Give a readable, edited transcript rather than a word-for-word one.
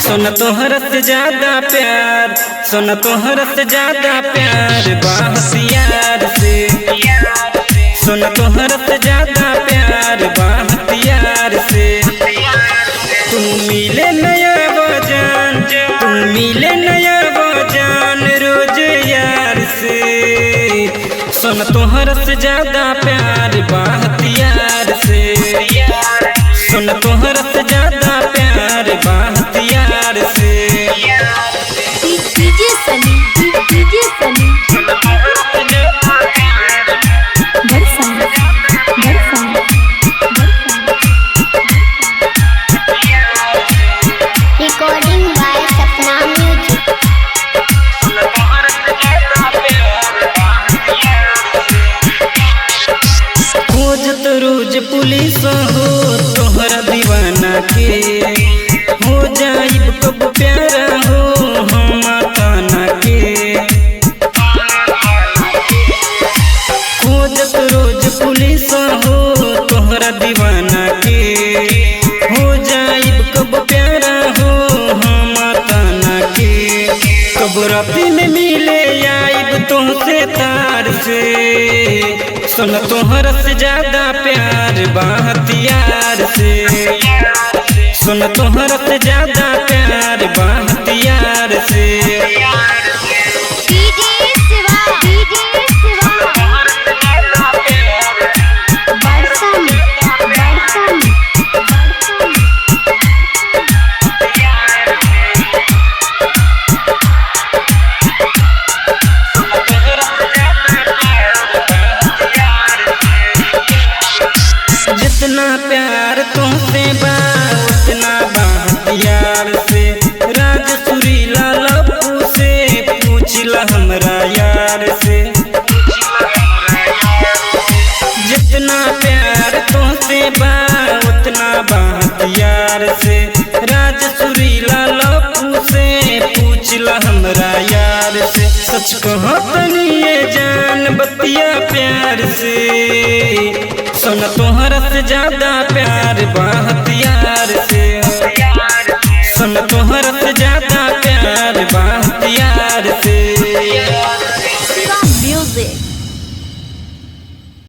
सोना तोहरा से ज्यादा प्यार, सोना तोहरा से ज्यादा प्यार बाहतियार से। सोना तोहरा से ज्यादा प्यार बाहतियार से। तुम मिले नया बजान, तुम मिले नया बजान रोज यार से। सोना तोहरा से ज्यादा प्यार बाहतियार से। सोना तोहरा से ज्यादा प्यार बाहतियार से। DJ Sunny, DJ Sunny recording by Sapna music. खोजत रोज पुलिस हो तोहरा दीवाना के, हो जाइब कब प्यारा हो हम ताना के। खोजत रोज पुलिस हो तोहरा दीवाना के, हो जाइब कब प्यारा हो हम ताना के। कब राती में मिले आइब तुमसे तार से। सोना तोहरा से ज्यादा प्यार बाहतियार से। सोना तोहरा से ज्यादा प्यार बाहतियार से। डीजे शिवा, डीजे शिवा बरसन, बरसन जितना प्यार तुमसे बा उतना बाहतियार से। राज सुरीला लप्पू से पूछला हमरा यार से। जितना प्यार तुमसे बा उतना बाहतियार से। राज सुरीला लप्पू से पूछला हमरा यार से। सच कहो तनी ये जान बतिया प्यार से। सोना तोहरा से ज्यादा प्यार बाहतियार से। सोना तोहरा